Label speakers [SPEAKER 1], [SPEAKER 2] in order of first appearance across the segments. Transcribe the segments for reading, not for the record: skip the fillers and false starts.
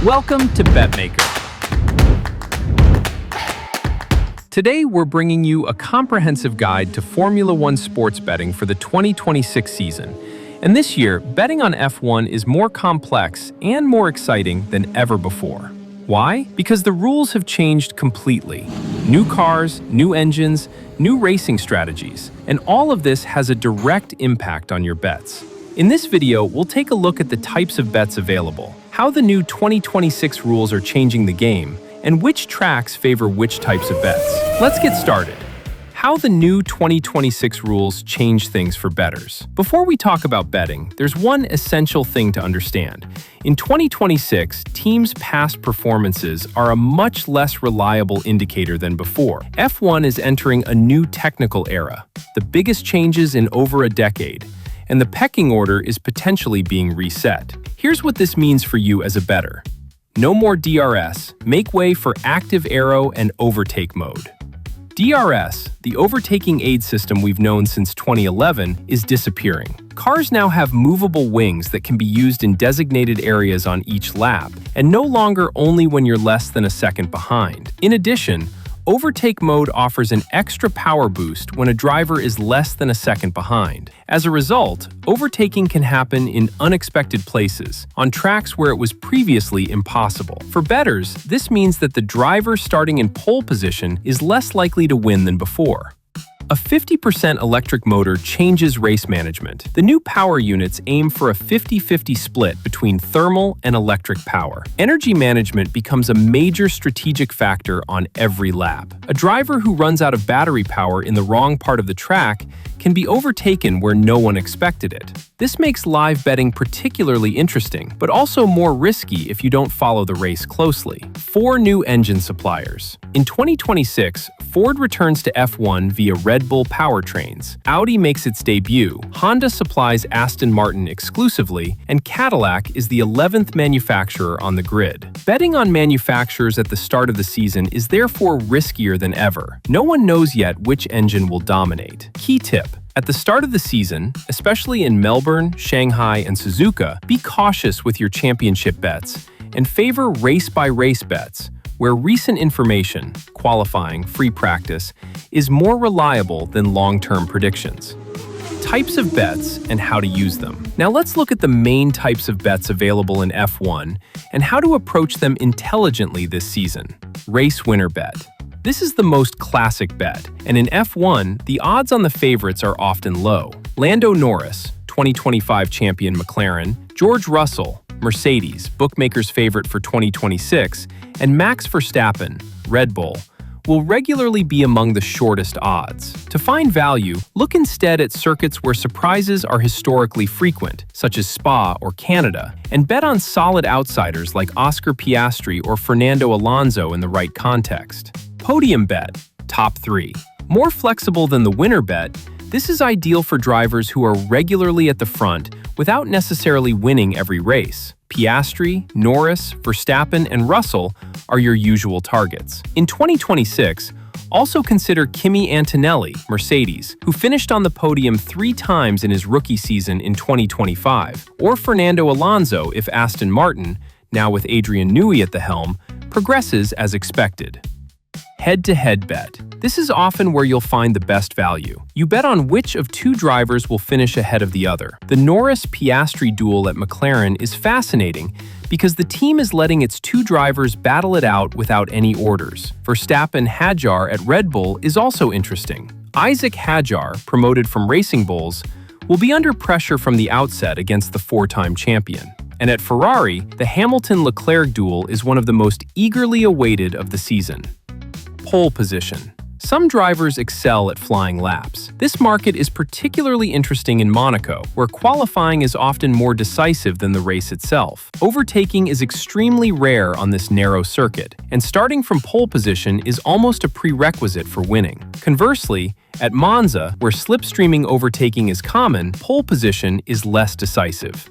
[SPEAKER 1] Welcome to BetMaker. Today, we're bringing you a comprehensive guide to Formula One sports betting for the 2026 season. And this year, betting on F1 is more complex and more exciting than ever before. Why? Because the rules have changed completely. New cars, new engines, new racing strategies, and all of this has a direct impact on your bets. In this video, we'll take a look at the types of bets available, how the new 2026 rules are changing the game, and which tracks favor which types of bets. Let's get started. How the new 2026 rules change things for bettors. Before we talk about betting, there's one essential thing to understand. In 2026, teams' past performances are a much less reliable indicator than before. F1 is entering a new technical era, the biggest changes in over a decade, and the pecking order is potentially being reset. Here's what this means for you as a bettor. No more DRS, make way for active aero and overtake mode. DRS, the overtaking aid system we've known since 2011, is disappearing. Cars now have movable wings that can be used in designated areas on each lap, and no longer only when you're less than a second behind. In addition, overtake mode offers an extra power boost when a driver is less than a second behind. As a result, overtaking can happen in unexpected places, on tracks where it was previously impossible. For bettors, this means that the driver starting in pole position is less likely to win than before. A 50% electric motor changes race management. The new power units aim for a 50-50 split between thermal and electric power. Energy management becomes a major strategic factor on every lap. A driver who runs out of battery power in the wrong part of the track can be overtaken where no one expected it. This makes live betting particularly interesting, but also more risky if you don't follow the race closely. 4 new engine suppliers. In 2026, Ford returns to F1 via Red Bull powertrains. Audi makes its debut, Honda supplies Aston Martin exclusively, and Cadillac is the 11th manufacturer on the grid. Betting on manufacturers at the start of the season is therefore riskier than ever. No one knows yet which engine will dominate. Key tip: at the start of the season, especially in Melbourne, Shanghai, and Suzuka, be cautious with your championship bets and favor race-by-race bets, where recent information, qualifying, free practice, is more reliable than long-term predictions. Types of bets and how to use them. Now let's look at the main types of bets available in F1 and how to approach them intelligently this season. Race winner bet. This is the most classic bet, and in F1, the odds on the favorites are often low. Lando Norris, 2025 champion McLaren, George Russell, Mercedes, bookmakers' favorite for 2026, and Max Verstappen, Red Bull, will regularly be among the shortest odds. To find value, look instead at circuits where surprises are historically frequent, such as Spa or Canada, and bet on solid outsiders like Oscar Piastri or Fernando Alonso in the right context. Podium bet, top 3. More flexible than the winner bet, this is ideal for drivers who are regularly at the front without necessarily winning every race. Piastri, Norris, Verstappen, and Russell are your usual targets. In 2026, also consider Kimi Antonelli, Mercedes, who finished on the podium 3 times in his rookie season in 2025, or Fernando Alonso if Aston Martin, now with Adrian Newey at the helm, progresses as expected. Head-to-head bet. This is often where you'll find the best value. You bet on which of 2 drivers will finish ahead of the other. The Norris-Piastri duel at McLaren is fascinating because the team is letting its 2 drivers battle it out without any orders. Verstappen-Hadjar at Red Bull is also interesting. Isaac Hadjar, promoted from Racing Bulls, will be under pressure from the outset against the 4-time champion. And at Ferrari, the Hamilton-Leclerc duel is one of the most eagerly awaited of the season. Pole position. Some drivers excel at flying laps. This market is particularly interesting in Monaco, where qualifying is often more decisive than the race itself. Overtaking is extremely rare on this narrow circuit, and starting from pole position is almost a prerequisite for winning. Conversely, at Monza, where slipstreaming overtaking is common, pole position is less decisive.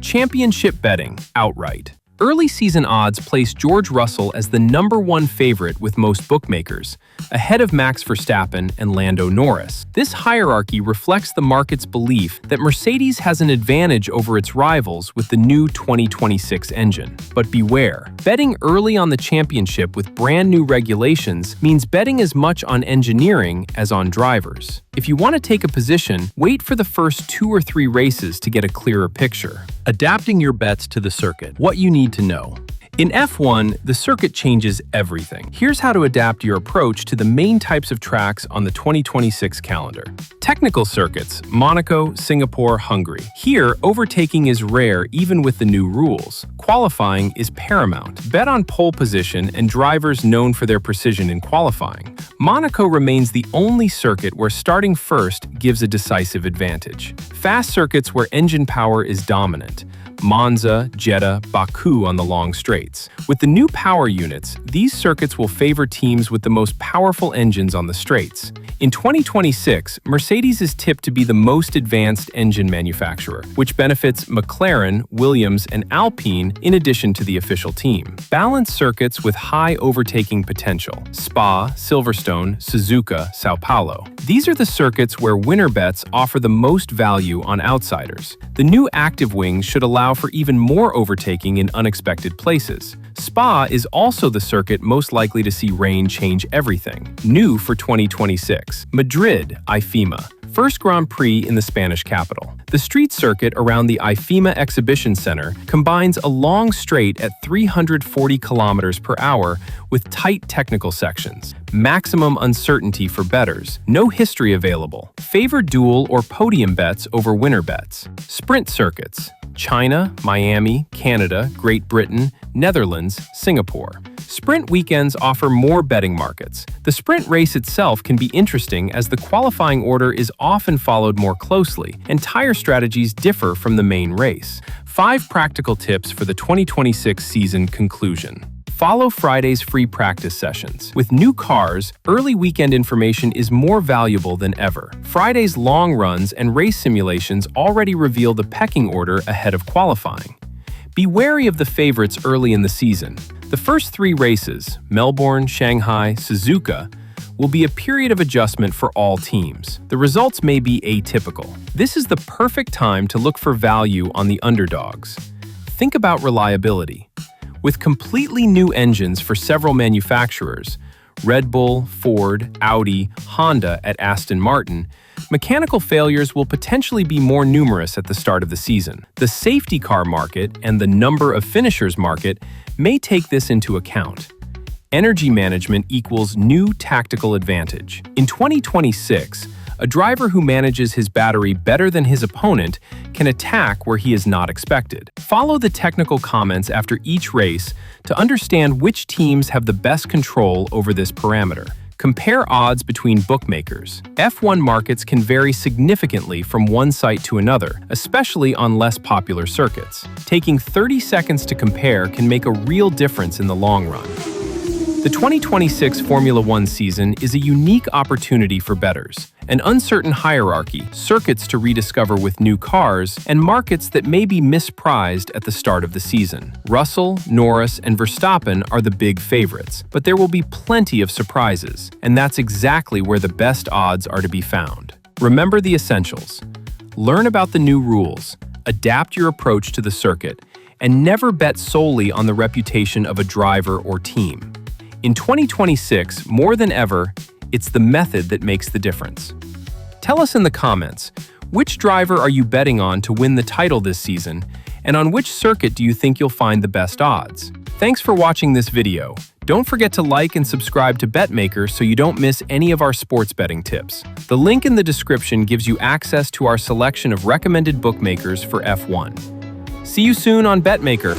[SPEAKER 1] Championship betting, outright. Early season odds place George Russell as the #1 favorite with most bookmakers, ahead of Max Verstappen and Lando Norris. This hierarchy reflects the market's belief that Mercedes has an advantage over its rivals with the new 2026 engine. But beware, betting early on the championship with brand new regulations means betting as much on engineering as on drivers. If you want to take a position, wait for the first 2 or 3 races to get a clearer picture. Adapting your bets to the circuit. What you need to know. In F1, the circuit changes everything. Here's how to adapt your approach to the main types of tracks on the 2026 calendar. Technical circuits: Monaco, Singapore, Hungary. Here, overtaking is rare even with the new rules. Qualifying is paramount. Bet on pole position and drivers known for their precision in qualifying. Monaco remains the only circuit where starting first gives a decisive advantage. Fast circuits where engine power is dominant: Monza, Jeddah, Baku on the long straights. With the new power units, these circuits will favor teams with the most powerful engines on the straights. In 2026, Mercedes is tipped to be the most advanced engine manufacturer, which benefits McLaren, Williams, and Alpine in addition to the official team. Balanced circuits with high overtaking potential: Spa, Silverstone, Suzuka, Sao Paulo. These are the circuits where winner bets offer the most value on outsiders. The new active wings should allow for even more overtaking in unexpected places. Spa is also the circuit most likely to see rain change everything. New for 2026. Madrid, IFEMA. First Grand Prix in the Spanish capital. The street circuit around the IFEMA Exhibition Center combines a long straight at 340 kilometers per hour with tight technical sections. Maximum uncertainty for bettors. No history available. Favor dual or podium bets over winner bets. Sprint circuits: China, Miami, Canada, Great Britain, Netherlands, Singapore. Sprint weekends offer more betting markets. The sprint race itself can be interesting as the qualifying order is often followed more closely, and tire strategies differ from the main race. 5 practical tips for the 2026 season conclusion. Follow Friday's free practice sessions. With new cars, early weekend information is more valuable than ever. Friday's long runs and race simulations already reveal the pecking order ahead of qualifying. Be wary of the favorites early in the season. The first 3 races, Melbourne, Shanghai, Suzuka, will be a period of adjustment for all teams. The results may be atypical. This is the perfect time to look for value on the underdogs. Think about reliability. With completely new engines for several manufacturers, Red Bull, Ford, Audi, Honda at Aston Martin, mechanical failures will potentially be more numerous at the start of the season. The safety car market and the number of finishers market may take this into account. Energy management equals new tactical advantage. In 2026, a driver who manages his battery better than his opponent can attack where he is not expected. Follow the technical comments after each race to understand which teams have the best control over this parameter. Compare odds between bookmakers. F1 markets can vary significantly from one site to another, especially on less popular circuits. Taking 30 seconds to compare can make a real difference in the long run. The 2026 Formula One season is a unique opportunity for bettors. An uncertain hierarchy, circuits to rediscover with new cars, and markets that may be misprized at the start of the season. Russell, Norris, and Verstappen are the big favorites, but there will be plenty of surprises, and that's exactly where the best odds are to be found. Remember the essentials. Learn about the new rules, adapt your approach to the circuit, and never bet solely on the reputation of a driver or team. In 2026, more than ever, it's the method that makes the difference. Tell us in the comments, which driver are you betting on to win the title this season, and on which circuit do you think you'll find the best odds? Thanks for watching this video. Don't forget to like and subscribe to BetMaker so you don't miss any of our sports betting tips. The link in the description gives you access to our selection of recommended bookmakers for F1. See you soon on BetMaker.